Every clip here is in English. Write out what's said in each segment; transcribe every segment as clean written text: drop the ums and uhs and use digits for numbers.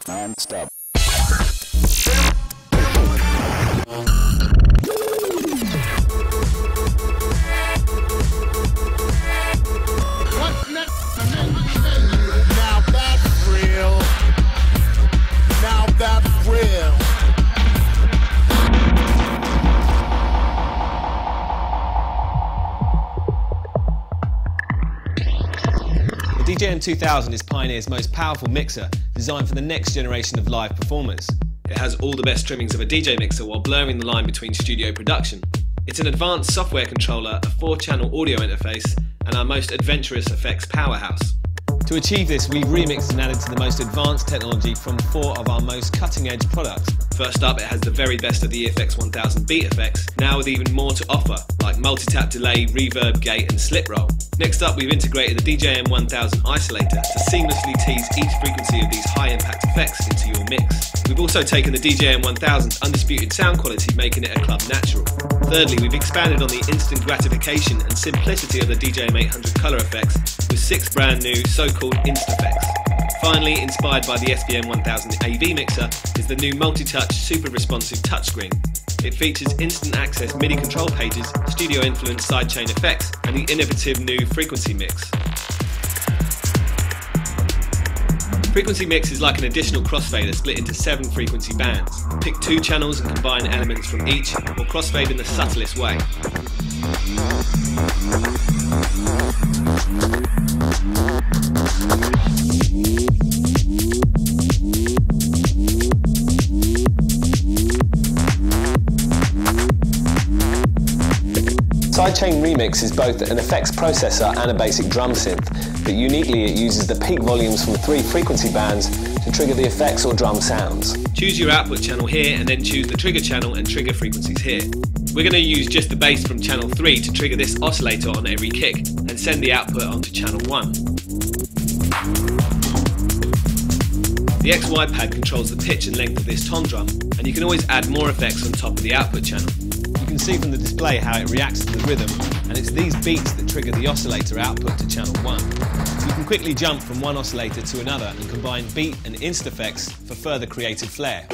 Non-stop. Now that's real. Now that's real. The DJM 2000 is Pioneer's most powerful mixer, designed for the next generation of live performers. It has all the best trimmings of a DJ mixer while blurring the line between studio production. It's an advanced software controller, a 4-channel audio interface, and our most adventurous effects powerhouse. To achieve this, we've remixed and added to the most advanced technology from 4 of our most cutting-edge products. First up, it has the very best of the EFX 1000 beat effects, now with even more to offer, like multi-tap delay, reverb, gate and slip roll. Next up, we've integrated the DJM 1000 isolator to seamlessly tease each frequency of these high-impact effects into your mix. We've also taken the DJM 1000's undisputed sound quality, making it a club natural. Thirdly, we've expanded on the instant gratification and simplicity of the DJM 800 color effects with 6 brand new so-called insta-effects. Finally, inspired by the SBM 1000 AV mixer, is the new multi-touch super responsive touchscreen. It features instant access MIDI control pages, studio influence sidechain effects, and the innovative new frequency mix. Frequency mix is like an additional crossfader split into 7 frequency bands. Pick 2 channels and combine elements from each, or crossfade in the subtlest way. Sidechain Remix is both an effects processor and a basic drum synth, but uniquely it uses the peak volumes from 3 frequency bands to trigger the effects or drum sounds. Choose your output channel here and then choose the trigger channel and trigger frequencies here. We're going to use just the bass from channel 3 to trigger this oscillator on every kick and send the output onto channel 1. The XY pad controls the pitch and length of this tom drum, and you can always add more effects on top of the output channel. You can see from the display how it reacts to the rhythm, and it's these beats that trigger the oscillator output to channel 1. So you can quickly jump from one oscillator to another and combine beat and insta effects for further creative flair.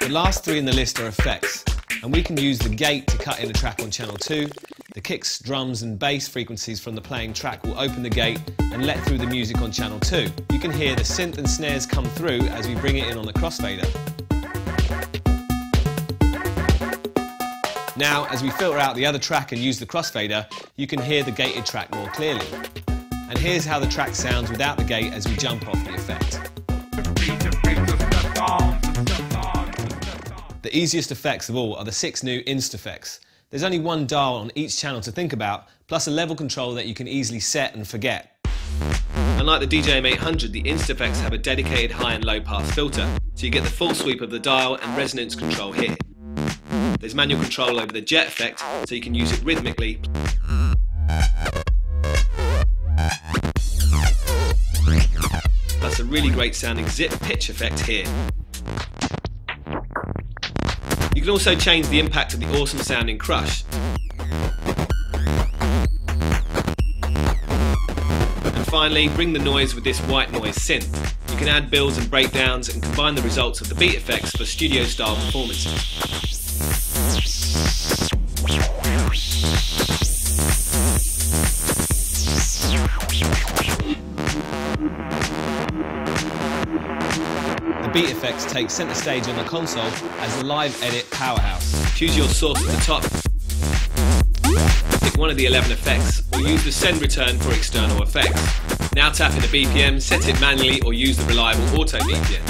The last 3 in the list are effects, and we can use the gate to cut in a track on channel 2. The kicks, drums and bass frequencies from the playing track will open the gate and let through the music on channel 2. You can hear the synth and snares come through as we bring it in on the crossfader. Now, as we filter out the other track and use the crossfader, you can hear the gated track more clearly. And here's how the track sounds without the gate as we jump off the effect. The easiest effects of all are the 6 new insta effects. There's only one dial on each channel to think about, plus a level control that you can easily set and forget. Unlike the DJM 800, the insta effects have a dedicated high and low pass filter, so you get the full sweep of the dial and resonance control here. There's manual control over the jet effect, so you can use it rhythmically. Plus a really great sounding zip pitch effect here. You can also change the impact of the awesome sounding crush. And finally, bring the noise with this white noise synth. You can add builds and breakdowns and combine the results of the beat effects for studio style performances. The beat effects take centre stage on the console as the live edit powerhouse. Choose your source at the top. Pick one of the 11 effects or use the send return for external effects. Now tap into BPM, set it manually or use the reliable auto BPM.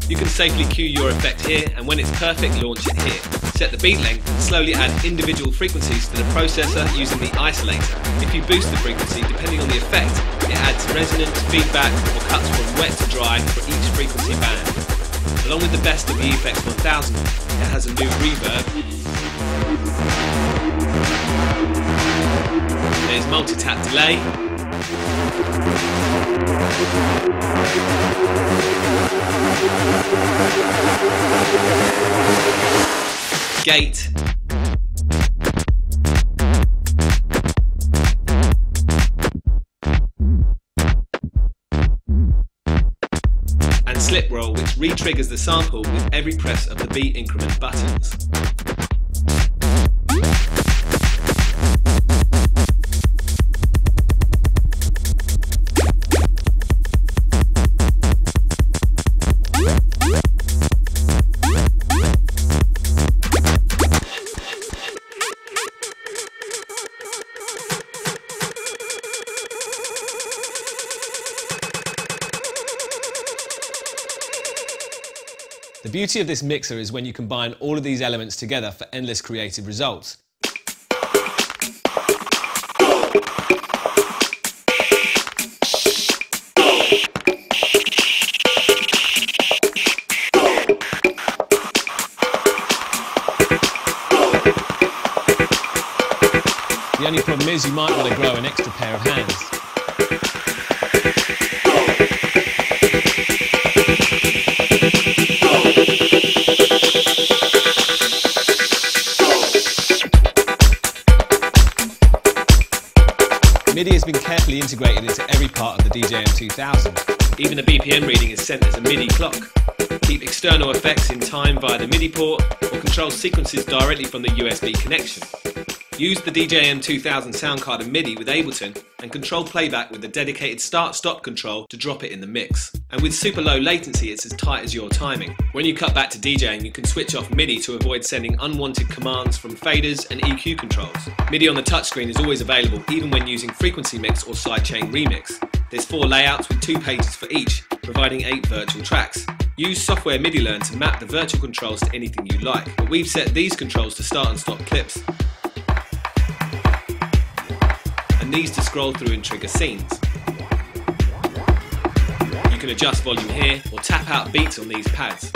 You can safely cue your effect here, and when it's perfect, launch it here. Set the beat length and slowly add individual frequencies to the processor using the isolator. If you boost the frequency, depending on the effect, it adds resonance, feedback or cuts from wet to dry for each frequency band. Along with the best of the Effects 1000, it has a new reverb. There's multi-tap delay. Gate. And slip roll, which re-triggers the sample with every press of the beat increment buttons. The beauty of this mixer is when you combine all of these elements together for endless creative results. The only problem is you might want to grow an extra pair of hands. MIDI has been carefully integrated into every part of the DJM 2000. Even the BPM reading is sent as a MIDI clock. Keep external effects in time via the MIDI port or control sequences directly from the USB connection. Use the DJM 2000 sound card and MIDI with Ableton and control playback with the dedicated start-stop control to drop it in the mix. And with super low latency, it's as tight as your timing. When you cut back to DJing, you can switch off MIDI to avoid sending unwanted commands from faders and EQ controls. MIDI on the touchscreen is always available even when using frequency mix or sidechain remix. There's 4 layouts with 2 pages for each, providing 8 virtual tracks. Use software MIDI Learn to map the virtual controls to anything you like, but we've set these controls to start and stop clips, and these to scroll through and trigger scenes. You can adjust volume here or tap out beats on these pads.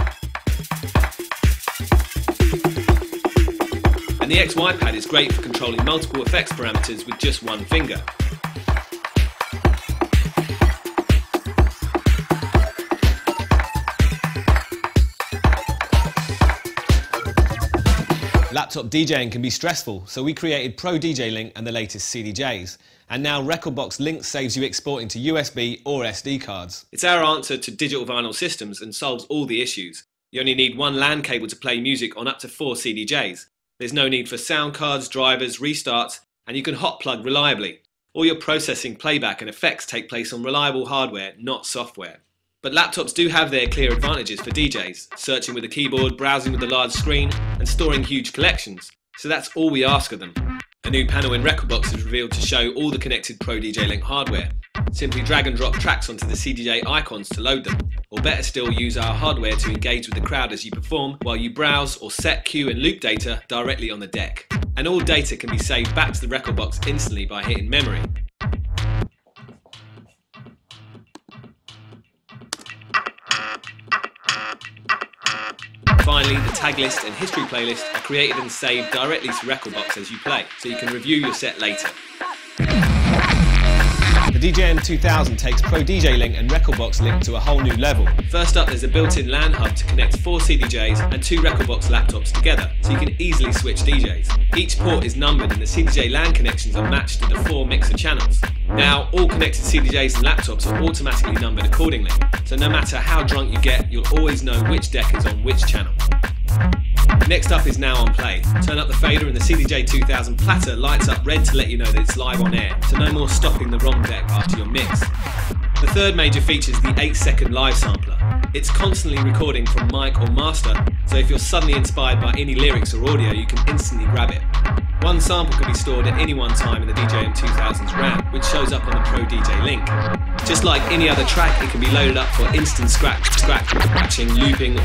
And the XY pad is great for controlling multiple effects parameters with just one finger. Laptop DJing can be stressful, so we created Pro DJ Link and the latest CDJs. And now Rekordbox Link saves you exporting to USB or SD cards. It's our answer to digital vinyl systems and solves all the issues. You only need one LAN cable to play music on up to 4 CDJs. There's no need for sound cards, drivers, restarts, and you can hot plug reliably. All your processing, playback and effects take place on reliable hardware, not software. But laptops do have their clear advantages for DJs, searching with a keyboard, browsing with a large screen, and storing huge collections. So that's all we ask of them. A new panel in Rekordbox is revealed to show all the connected Pro DJ Link hardware. Simply drag and drop tracks onto the CDJ icons to load them, or better still use our hardware to engage with the crowd as you perform, while you browse or set, cue and loop data directly on the deck. And all data can be saved back to the Rekordbox instantly by hitting memory. Finally, the tag list and history playlist are created and saved directly to Rekordbox as you play, so you can review your set later. The DJM 2000 takes Pro DJ Link and Rekordbox Link to a whole new level. First up, there's a built-in LAN hub to connect 4 CDJs and 2 Rekordbox laptops together, so you can easily switch DJs. Each port is numbered and the CDJ LAN connections are matched to the 4 mixer channels. Now, all connected CDJs and laptops are automatically numbered accordingly, so no matter how drunk you get, you'll always know which deck is on which channel. Next up is Now on Play. Turn up the fader and the CDJ 2000 platter lights up red to let you know that it's live on air, so no more stopping the wrong deck after your mix. The third major feature is the 8-second live sampler. It's constantly recording from mic or master, so if you're suddenly inspired by any lyrics or audio, you can instantly grab it. One sample can be stored at any one time in the DJM 2000's RAM, which shows up on the Pro DJ Link. Just like any other track, it can be loaded up for instant scratching, looping,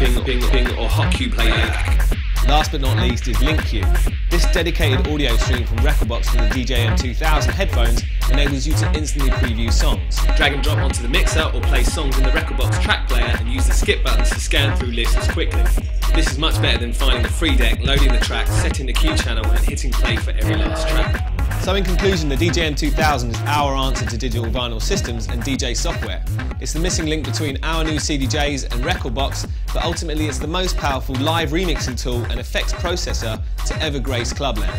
or hot cue playback. Last but not least is Link Queue. This dedicated audio stream from Rekordbox to the DJM 2000 headphones enables you to instantly preview songs. Drag and drop onto the mixer or play songs in the Rekordbox track player and use the skip buttons to scan through lists quickly. This is much better than finding the free deck, loading the track, setting the queue channel and hitting play for every last track. So in conclusion, the DJM 2000 is our answer to digital vinyl systems and DJ software. It's the missing link between our new CDJs and Rekordbox, but ultimately it's the most powerful live remixing tool and effects processor to ever grace Clubland.